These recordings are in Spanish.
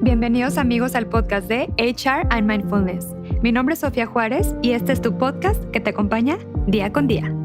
Bienvenidos amigos al podcast de HR and Mindfulness. Mi nombre es Sofía Juárez y este es tu podcast que te acompaña día con día.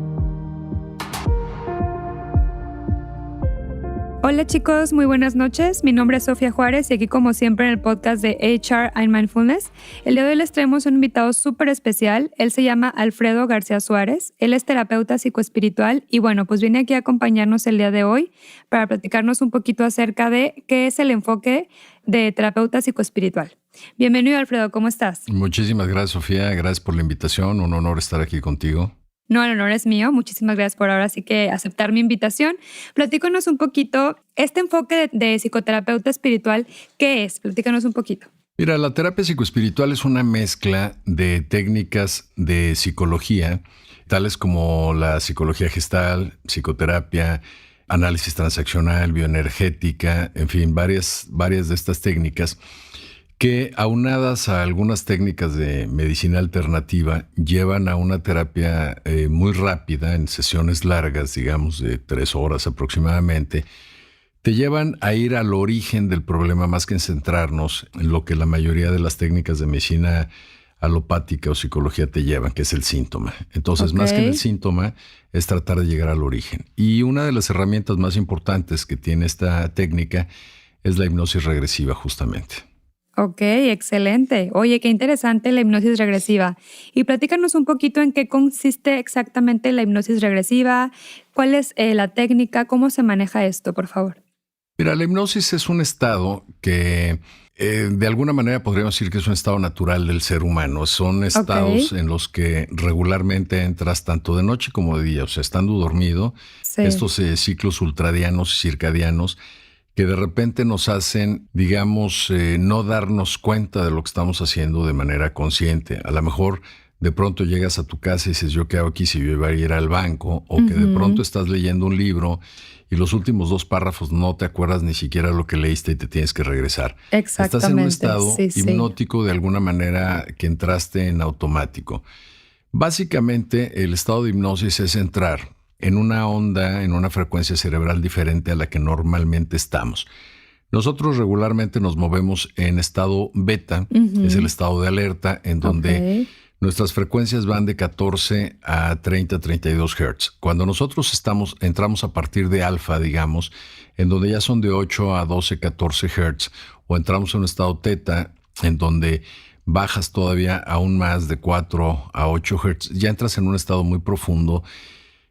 Hola chicos, muy buenas noches. Mi nombre es Sofía Juárez y aquí como siempre en el podcast de HR and Mindfulness. El día de hoy les traemos un invitado súper especial. Él se llama Alfredo García Suárez. Él es terapeuta psicoespiritual y bueno, pues viene aquí a acompañarnos el día de hoy para platicarnos un poquito acerca de qué es el enfoque de terapeuta psicoespiritual. Bienvenido Alfredo, ¿cómo estás? Muchísimas gracias Sofía, gracias por la invitación, un honor estar aquí contigo. No, el honor es mío. Muchísimas gracias por ahora sí que aceptar mi invitación. Platícanos un poquito, este enfoque de psicoterapeuta espiritual, ¿qué es? Platícanos un poquito. Mira, la terapia psicoespiritual es una mezcla de técnicas de psicología, tales como la psicología gestal, psicoterapia, análisis transaccional, bioenergética, en fin, varias de estas técnicas que aunadas a algunas técnicas de medicina alternativa llevan a una terapia muy rápida en sesiones largas, digamos de 3 horas aproximadamente, te llevan a ir al origen del problema más que en centrarnos en lo que la mayoría de las técnicas de medicina alopática o psicología te llevan, que es el síntoma. Entonces, más que en el síntoma, es tratar de llegar al origen. Y una de las herramientas más importantes que tiene esta técnica es la hipnosis regresiva, justamente. Ok, excelente. Oye, qué interesante la hipnosis regresiva. Y platícanos un poquito en qué consiste exactamente la hipnosis regresiva, cuál es la técnica, cómo se maneja esto, por favor. Mira, la hipnosis es un estado que de alguna manera podríamos decir que es un estado natural del ser humano. Son estados en los que regularmente entras tanto de noche como de día, o sea, estando dormido, estos ciclos ultradianos y circadianos que de repente nos hacen, digamos, no darnos cuenta de lo que estamos haciendo de manera consciente. A lo mejor de pronto llegas a tu casa y dices, ¿yo qué hago aquí si yo iba a ir al banco? O que de pronto estás leyendo un libro y los últimos 2 párrafos no te acuerdas ni siquiera lo que leíste y te tienes que regresar. Exactamente. Estás en un estado hipnótico de alguna manera que entraste en automático. Básicamente, el estado de hipnosis es entrar en una onda, en una frecuencia cerebral diferente a la que normalmente estamos. Nosotros regularmente nos movemos en estado beta, es el estado de alerta, en donde nuestras frecuencias van de 14 a 30, 32 Hz. Cuando nosotros entramos a partir de alfa, digamos, en donde ya son de 8 a 12, 14 Hz, o entramos en un estado teta, en donde bajas todavía aún más de 4 a 8 Hz, ya entras en un estado muy profundo,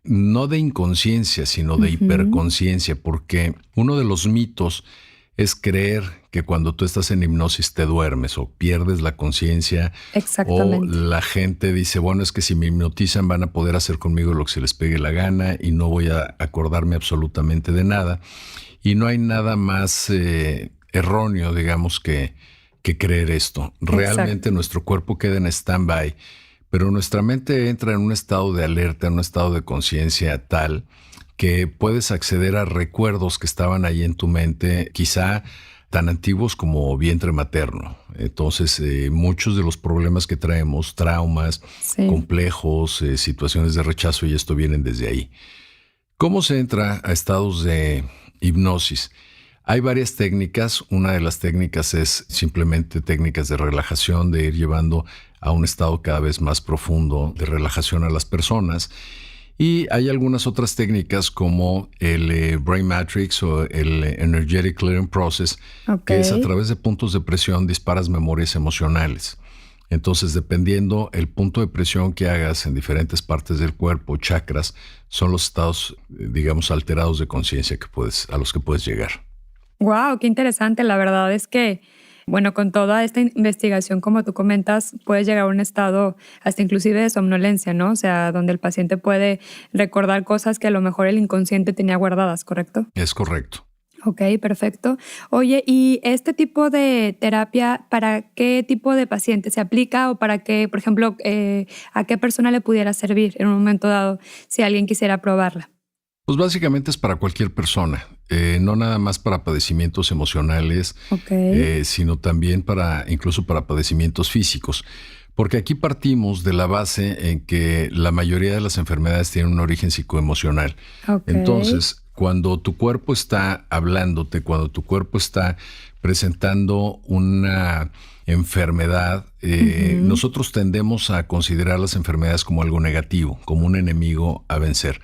no de inconsciencia, sino de hiperconsciencia, porque uno de los mitos es creer que cuando tú estás en hipnosis te duermes o pierdes la conciencia. O la gente dice, bueno, es que si me hipnotizan van a poder hacer conmigo lo que se les pegue la gana y no voy a acordarme absolutamente de nada. Y no hay nada más erróneo, digamos, que creer esto. Realmente nuestro cuerpo queda en stand-by, pero nuestra mente entra en un estado de alerta, en un estado de conciencia tal que puedes acceder a recuerdos que estaban ahí en tu mente, quizá tan antiguos como vientre materno. Entonces, muchos de los problemas que traemos, traumas, complejos, situaciones de rechazo, y esto vienen desde ahí. ¿Cómo se entra a estados de hipnosis? Hay varias técnicas. Una de las técnicas es simplemente técnicas de relajación, de ir llevando a un estado cada vez más profundo de relajación a las personas. Y hay algunas otras técnicas como el Brain Matrix o el Energetic Clearing Process, que es a través de puntos de presión disparas memorias emocionales. Entonces, dependiendo el punto de presión que hagas en diferentes partes del cuerpo, chakras, son los estados, digamos, alterados de conciencia a los que puedes llegar. Wow, qué interesante. La verdad es que, bueno, con toda esta investigación, como tú comentas, puedes llegar a un estado hasta inclusive de somnolencia, ¿no? O sea, donde el paciente puede recordar cosas que a lo mejor el inconsciente tenía guardadas, ¿correcto? Es correcto. Ok, perfecto. Oye, ¿y este tipo de terapia para qué tipo de paciente se aplica o para qué, por ejemplo, a qué persona le pudiera servir en un momento dado si alguien quisiera probarla? Pues básicamente es para cualquier persona, no nada más para padecimientos emocionales, sino también incluso para padecimientos físicos. Porque aquí partimos de la base en que la mayoría de las enfermedades tienen un origen psicoemocional. Entonces, cuando tu cuerpo está hablándote, cuando tu cuerpo está presentando una enfermedad, nosotros tendemos a considerar las enfermedades como algo negativo, como un enemigo a vencer,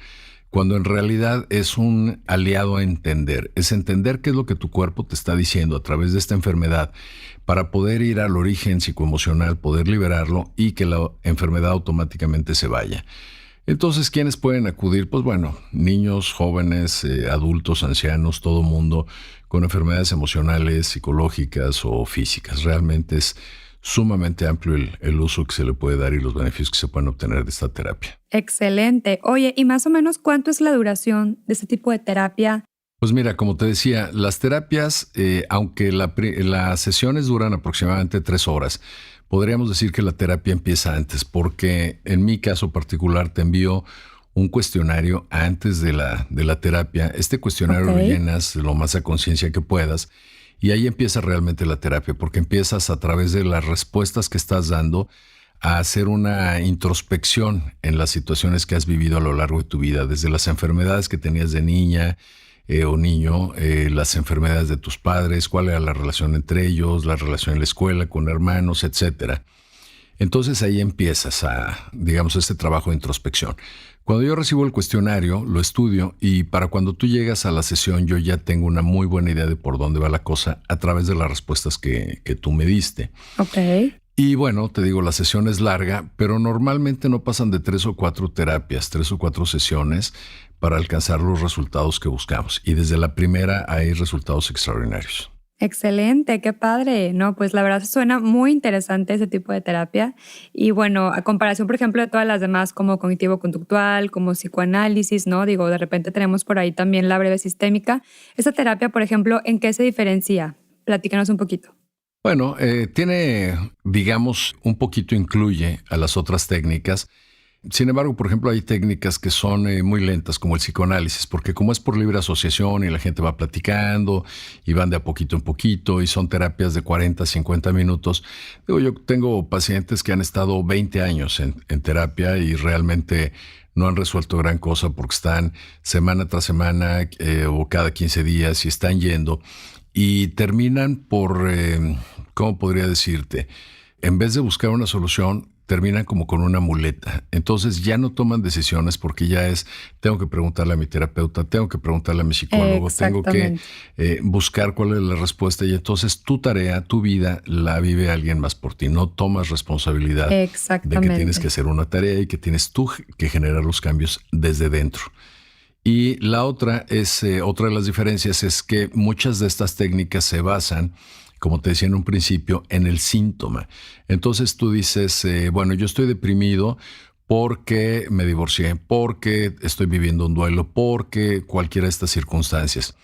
cuando en realidad es un aliado a entender. Es entender qué es lo que tu cuerpo te está diciendo a través de esta enfermedad para poder ir al origen psicoemocional, poder liberarlo y que la enfermedad automáticamente se vaya. Entonces, ¿quiénes pueden acudir? Pues bueno, niños, jóvenes, adultos, ancianos, todo mundo con enfermedades emocionales, psicológicas o físicas. Realmente es sumamente amplio el uso que se le puede dar y los beneficios que se pueden obtener de esta terapia. Excelente. Oye, ¿y más o menos cuánto es la duración de este tipo de terapia? Pues mira, como te decía, las terapias, aunque las sesiones duran aproximadamente 3 horas, podríamos decir que la terapia empieza antes, porque en mi caso particular te envío un cuestionario antes de la terapia. Este cuestionario lo llenas lo más a conciencia que puedas y ahí empieza realmente la terapia, porque empiezas a través de las respuestas que estás dando a hacer una introspección en las situaciones que has vivido a lo largo de tu vida, desde las enfermedades que tenías de niña o niño, las enfermedades de tus padres, cuál era la relación entre ellos, la relación en la escuela, con hermanos, etcétera. Entonces ahí empiezas digamos, este trabajo de introspección. Cuando yo recibo el cuestionario, lo estudio y para cuando tú llegas a la sesión yo ya tengo una muy buena idea de por dónde va la cosa a través de las respuestas que tú me diste. Ok. Y bueno, te digo, la sesión es larga, pero normalmente no pasan de 3 o 4 terapias, 3 o 4 sesiones para alcanzar los resultados que buscamos. Y desde la primera hay resultados extraordinarios. Excelente, qué padre. No, pues la verdad suena muy interesante ese tipo de terapia. Y bueno, a comparación, por ejemplo, de todas las demás, como cognitivo-conductual, como psicoanálisis, ¿no? Digo, de repente tenemos por ahí también la breve sistémica. Esta terapia, por ejemplo, ¿en qué se diferencia? Platícanos un poquito. Bueno, tiene, digamos, un poquito incluye a las otras técnicas. Sin embargo, por ejemplo, hay técnicas que son muy lentas, como el psicoanálisis, porque como es por libre asociación y la gente va platicando y van de a poquito en poquito y son terapias de 40, 50 minutos. Digo, yo tengo pacientes que han estado 20 años en terapia y realmente no han resuelto gran cosa porque están semana tras semana o cada 15 días y están yendo y terminan por, ¿cómo podría decirte? En vez de buscar una solución, terminan como con una muleta. Entonces ya no toman decisiones porque ya es, tengo que preguntarle a mi terapeuta, tengo que preguntarle a mi psicólogo, tengo que buscar cuál es la respuesta y entonces tu tarea, tu vida, la vive alguien más por ti. No tomas responsabilidad de que tienes que hacer una tarea y que tienes tú que generar los cambios desde dentro. Y la otra es, otra de las diferencias es que muchas de estas técnicas se basan, como te decía en un principio, en el síntoma. Entonces tú dices, bueno, yo estoy deprimido porque me divorcié, porque estoy viviendo un duelo, porque cualquiera de estas circunstancias.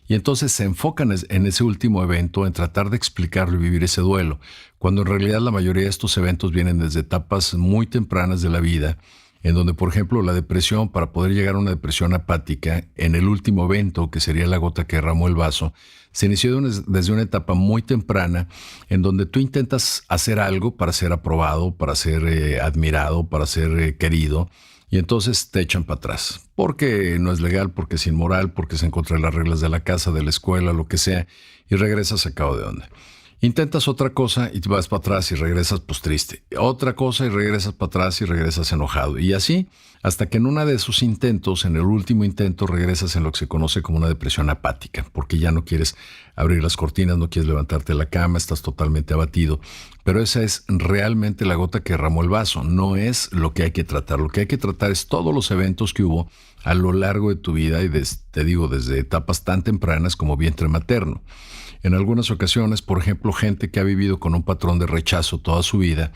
Y entonces se enfocan en ese último evento, en tratar de explicarlo y vivir ese duelo, cuando en realidad la mayoría de estos eventos vienen desde etapas muy tempranas de la vida, en donde, por ejemplo, la depresión, para poder llegar a una depresión apática, en el último evento, que sería la gota que derramó el vaso, se inició desde una etapa muy temprana, en donde tú intentas hacer algo para ser aprobado, para ser admirado, para ser querido, y entonces te echan para atrás, porque no es legal, porque es inmoral, porque es en contra de las reglas de la casa, de la escuela, lo que sea, y regresas a cabo de onda. Intentas otra cosa y te vas para atrás y regresas pues triste. Otra cosa y regresas para atrás y regresas enojado. Y así hasta que en uno de esos intentos, en el último intento, regresas en lo que se conoce como una depresión apática, porque ya no quieres abrir las cortinas, no quieres levantarte de la cama, estás totalmente abatido. Pero esa es realmente la gota que derramó el vaso, no es lo que hay que tratar. Lo que hay que tratar es todos los eventos que hubo a lo largo de tu vida y te digo, desde etapas tan tempranas como vientre materno. En algunas ocasiones, por ejemplo, gente que ha vivido con un patrón de rechazo toda su vida,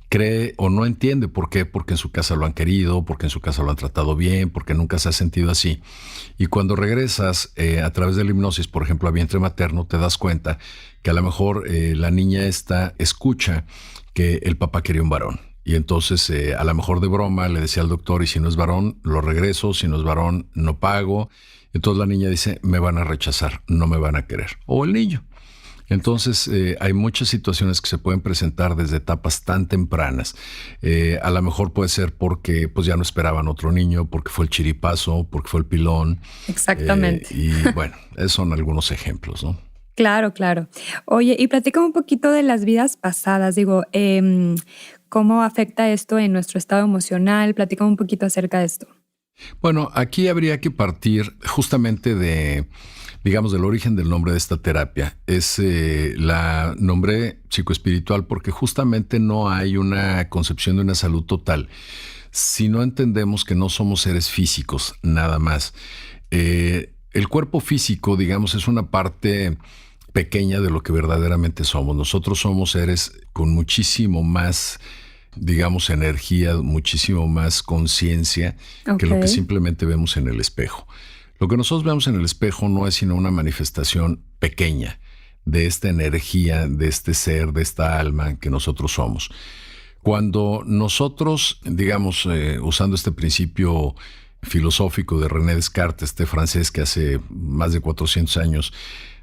cree o no entiende por qué, porque en su casa lo han querido, porque en su casa lo han tratado bien, porque nunca se ha sentido así. Y cuando regresas a través de la hipnosis, por ejemplo, a vientre materno, te das cuenta que a lo mejor la niña esta escucha que el papá quería un varón. Y entonces, a lo mejor de broma, le decía al doctor, y si no es varón, lo regreso, si no es varón, no pago. Entonces la niña dice, me van a rechazar, no me van a querer. O el niño. Entonces, hay muchas situaciones que se pueden presentar desde etapas tan tempranas. A lo mejor puede ser porque pues ya no esperaban otro niño, porque fue el chiripazo, porque fue el pilón. Exactamente. Y bueno, esos son algunos ejemplos, ¿no? Claro, claro. Oye, y platícame un poquito de las vidas pasadas. Digo, ¿cómo afecta esto en nuestro estado emocional? Platícame un poquito acerca de esto. Bueno, aquí habría que partir justamente digamos, del origen del nombre de esta terapia. La nombré psicoespiritual porque justamente no hay una concepción de una salud total si no entendemos que no somos seres físicos, nada más. El cuerpo físico, digamos, es una parte pequeña de lo que verdaderamente somos. Nosotros somos seres con muchísimo más, digamos, energía, muchísimo más conciencia que lo que simplemente vemos en el espejo. Lo que nosotros vemos en el espejo no es sino una manifestación pequeña de esta energía, de este ser, de esta alma que nosotros somos. Cuando nosotros, digamos, usando este principio filosófico de René Descartes, este francés que hace más de 400 años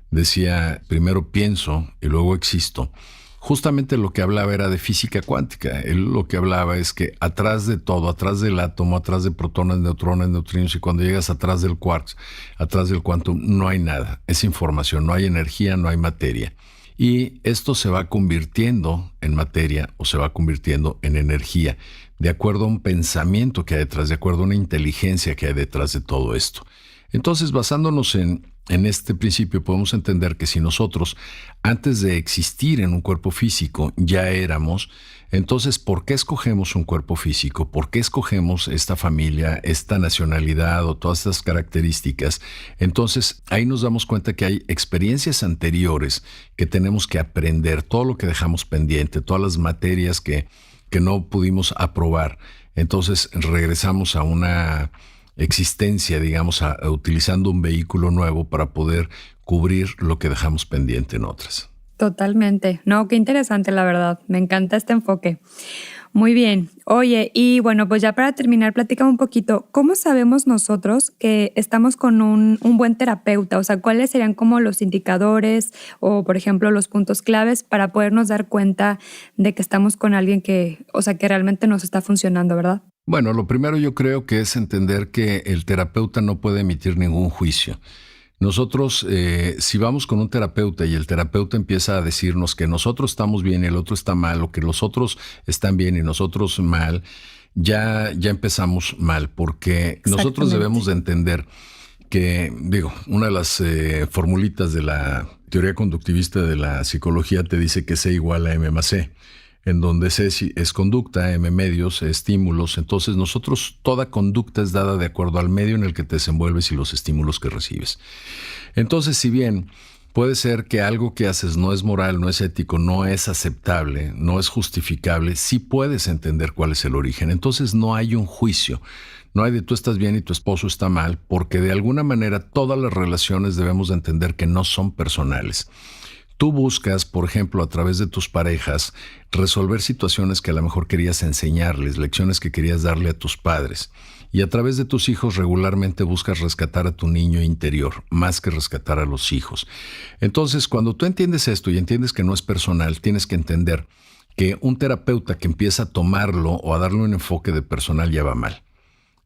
decía, primero pienso y luego existo. Justamente lo que hablaba era de física cuántica. Él lo que hablaba es que atrás de todo, atrás del átomo, atrás de protones, neutrones, neutrinos, y cuando llegas atrás del quarks, atrás del quantum, no hay nada. Es información, no hay energía, no hay materia. Y esto se va convirtiendo en materia o se va convirtiendo en energía, de acuerdo a un pensamiento que hay detrás, de acuerdo a una inteligencia que hay detrás de todo esto. Entonces, basándonos en este principio, podemos entender que si nosotros, antes de existir en un cuerpo físico, ya éramos, entonces, ¿por qué escogemos un cuerpo físico? ¿Por qué escogemos esta familia, esta nacionalidad o todas estas características? Entonces, ahí nos damos cuenta que hay experiencias anteriores que tenemos que aprender, todo lo que dejamos pendiente, todas las materias que no pudimos aprobar. Entonces, regresamos a una existencia, digamos, utilizando un vehículo nuevo para poder cubrir lo que dejamos pendiente en otras. Totalmente. No, qué interesante, la verdad. Me encanta este enfoque. Muy bien. Oye, y bueno, pues ya para terminar, platícame un poquito, ¿cómo sabemos nosotros que estamos con un buen terapeuta? O sea, ¿cuáles serían como los indicadores o, por ejemplo, los puntos claves para podernos dar cuenta de que estamos con alguien que realmente nos está funcionando, ¿verdad? Bueno, lo primero yo creo que es entender que el terapeuta no puede emitir ningún juicio. Nosotros, si vamos con un terapeuta y el terapeuta empieza a decirnos que nosotros estamos bien y el otro está mal, o que los otros están bien y nosotros mal, ya empezamos mal, porque nosotros debemos de entender que, una de las formulitas de la teoría conductivista de la psicología te dice que C igual a M más C, en donde C es conducta, M medios, estímulos. Entonces nosotros, toda conducta es dada de acuerdo al medio en el que te desenvuelves y los estímulos que recibes. Entonces, si bien puede ser que algo que haces no es moral, no es ético, no es aceptable, no es justificable, sí puedes entender cuál es el origen. Entonces no hay un juicio. No hay de tú estás bien y tu esposo está mal, porque de alguna manera todas las relaciones debemos de entender que no son personales. Tú buscas, por ejemplo, a través de tus parejas, resolver situaciones que a lo mejor querías enseñarles, lecciones que querías darle a tus padres. Y a través de tus hijos regularmente buscas rescatar a tu niño interior, más que rescatar a los hijos. Entonces, cuando tú entiendes esto y entiendes que no es personal, tienes que entender que un terapeuta que empieza a tomarlo o a darle un enfoque de personal ya va mal.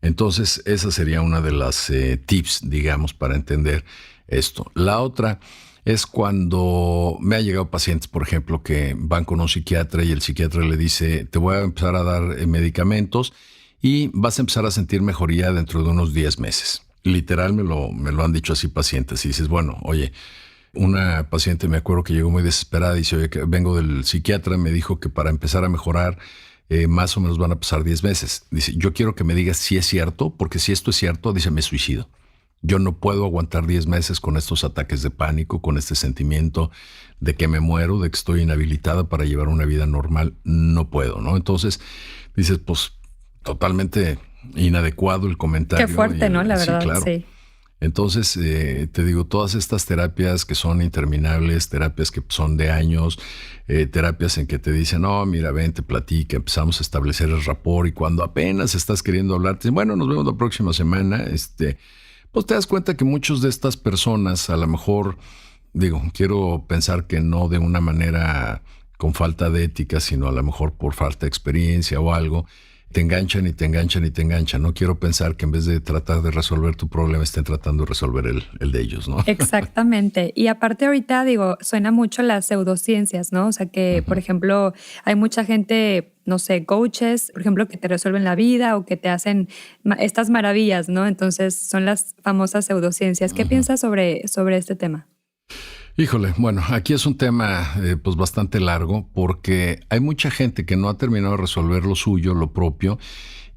Entonces, esa sería una de las tips, digamos, para entender esto. La otra es cuando me ha llegado pacientes, por ejemplo, que van con un psiquiatra y el psiquiatra le dice, te voy a empezar a dar medicamentos y vas a empezar a sentir mejoría dentro de unos 10 meses. Literal me lo han dicho así pacientes. Y dices, bueno, oye, una paciente me acuerdo que llegó muy desesperada y dice, oye, que vengo del psiquiatra, me dijo que para empezar a mejorar más o menos van a pasar 10 meses. Dice, yo quiero que me digas si es cierto, porque si esto es cierto, dice, me suicido. Yo no puedo aguantar 10 meses con estos ataques de pánico, con este sentimiento de que me muero, de que estoy inhabilitada para llevar una vida normal. No puedo, ¿no? Entonces dices, pues totalmente inadecuado el comentario. Qué fuerte, ¿no? La verdad, sí. Claro. Sí. Entonces, te digo, todas estas terapias que son interminables, terapias que son de años, terapias en que te dicen, no, mira, ven, te platica, empezamos a establecer el rapport y cuando apenas estás queriendo hablar, te dicen, bueno, nos vemos la próxima semana, pues te das cuenta que muchas de estas personas a lo mejor quiero pensar que no de una manera con falta de ética, sino a lo mejor por falta de experiencia o algo, te enganchan y te enganchan y te enganchan. No quiero pensar que en vez de tratar de resolver tu problema, estén tratando de resolver el de ellos, ¿no? Exactamente. Y aparte ahorita, suena mucho las pseudociencias, ¿no? O sea que, por ejemplo, hay mucha gente, no sé, coaches, por ejemplo, que te resuelven la vida o que te hacen estas maravillas, ¿no? Entonces son las famosas pseudociencias. ¿Qué piensas sobre este tema? Híjole, bueno, aquí es un tema pues bastante largo porque hay mucha gente que no ha terminado de resolver lo suyo, lo propio,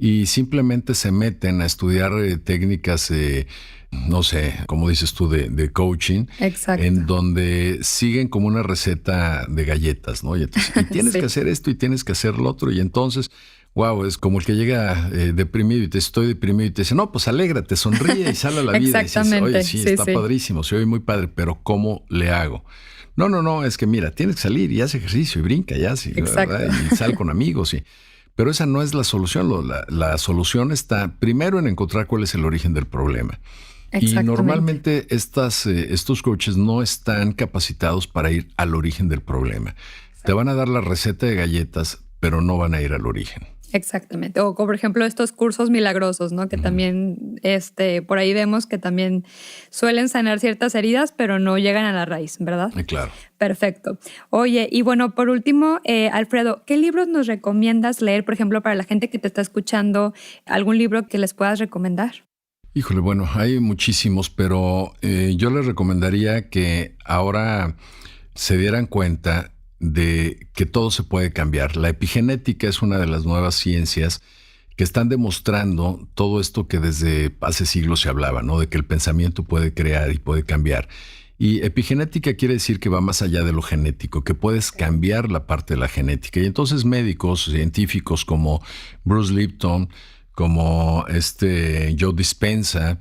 y simplemente se meten a estudiar técnicas, no sé, como dices tú, de coaching. Exacto. En donde siguen como una receta de galletas, ¿no? Y tienes Sí. que hacer esto y tienes que hacer lo otro, y entonces... Wow, es como el que llega deprimido y te dice, estoy deprimido, y te dice, no, pues alégrate, sonríe y sale a la vida. Exactamente. Y dices, oye, sí, está sí. padrísimo, se oye muy padre, pero ¿cómo le hago? No, es que mira, tienes que salir y haz ejercicio y brinca ya, sí, Exacto. ¿verdad? Y sal con amigos, sí. Pero esa no es la solución. La solución está primero en encontrar cuál es el origen del problema. Y normalmente estos coaches no están capacitados para ir al origen del problema. Te van a dar la receta de galletas, pero no van a ir al origen. Exactamente. O por ejemplo estos cursos milagrosos, ¿no? Que también por ahí vemos que también suelen sanar ciertas heridas, pero no llegan a la raíz, ¿verdad? Claro. Perfecto. Oye, y bueno, por último, Alfredo, ¿qué libros nos recomiendas leer, por ejemplo, para la gente que te está escuchando? ¿Algún libro que les puedas recomendar? Híjole, bueno, hay muchísimos, pero yo les recomendaría que ahora se dieran cuenta de que todo se puede cambiar. La epigenética es una de las nuevas ciencias que están demostrando todo esto que desde hace siglos se hablaba, ¿no? De que el pensamiento puede crear y puede cambiar. Y epigenética quiere decir que va más allá de lo genético, que puedes cambiar la parte de la genética. Y entonces médicos, científicos como Bruce Lipton, como Joe Dispenza,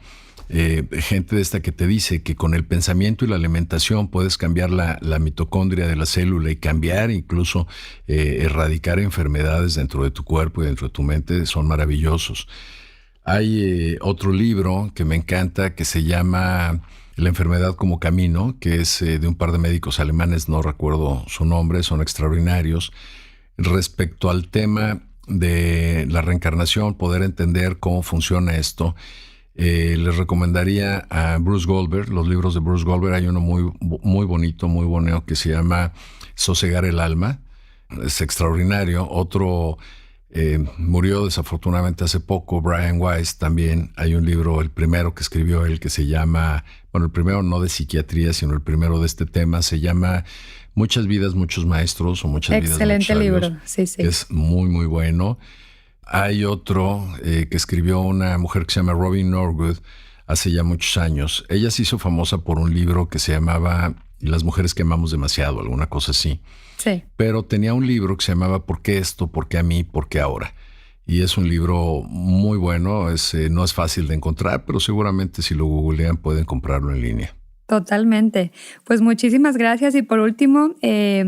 gente de esta que te dice que con el pensamiento y la alimentación puedes cambiar la mitocondria de la célula y cambiar, incluso erradicar enfermedades dentro de tu cuerpo y dentro de tu mente, son maravillosos. Hay otro libro que me encanta que se llama La enfermedad como camino, que es de un par de médicos alemanes, no recuerdo su nombre, son extraordinarios. Respecto al tema de la reencarnación, poder entender cómo funciona esto, les recomendaría a Bruce Goldberg, los libros de Bruce Goldberg. Hay uno muy bonito, muy bonito, que se llama Sosegar el alma. Es extraordinario. Otro murió desafortunadamente hace poco, Brian Weiss. También hay un libro, el primero que escribió él, que se llama, bueno, el primero no de psiquiatría, sino el primero de este tema, se llama Muchas vidas, muchos maestros, o Muchas vidas, muchos sabios. Excelente libro, sí. Es muy, muy bueno. Hay otro que escribió una mujer que se llama Robin Norwood hace ya muchos años. Ella se hizo famosa por un libro que se llamaba Las mujeres que amamos demasiado, alguna cosa así. Sí. Pero tenía un libro que se llamaba ¿Por qué esto? ¿Por qué a mí? ¿Por qué ahora? Y es un libro muy bueno. No es fácil de encontrar, pero seguramente si lo googlean pueden comprarlo en línea. Totalmente. Pues muchísimas gracias. Y por último,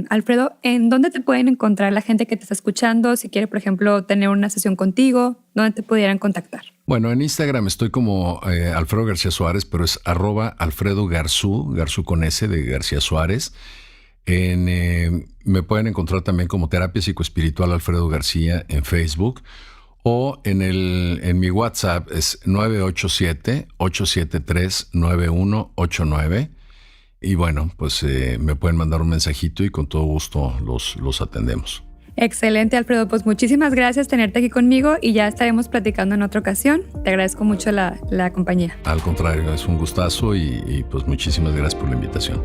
Alfredo, ¿en dónde te pueden encontrar la gente que te está escuchando? Si quiere, por ejemplo, tener una sesión contigo, ¿dónde te pudieran contactar? Bueno, en Instagram estoy como Alfredo García Suárez, pero es @Alfredo Garzú con S de García Suárez. Me pueden encontrar también como Terapia Psicoespiritual Alfredo García en Facebook. O en mi WhatsApp es 987-873-9189. Y bueno, pues me pueden mandar un mensajito y con todo gusto los atendemos. Excelente, Alfredo. Pues muchísimas gracias tenerte aquí conmigo y ya estaremos platicando en otra ocasión. Te agradezco mucho la compañía. Al contrario, es un gustazo y pues muchísimas gracias por la invitación.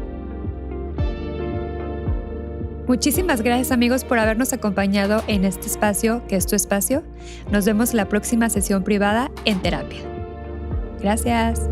Muchísimas gracias, amigos, por habernos acompañado en este espacio, que es tu espacio. Nos vemos en la próxima sesión privada en terapia. Gracias.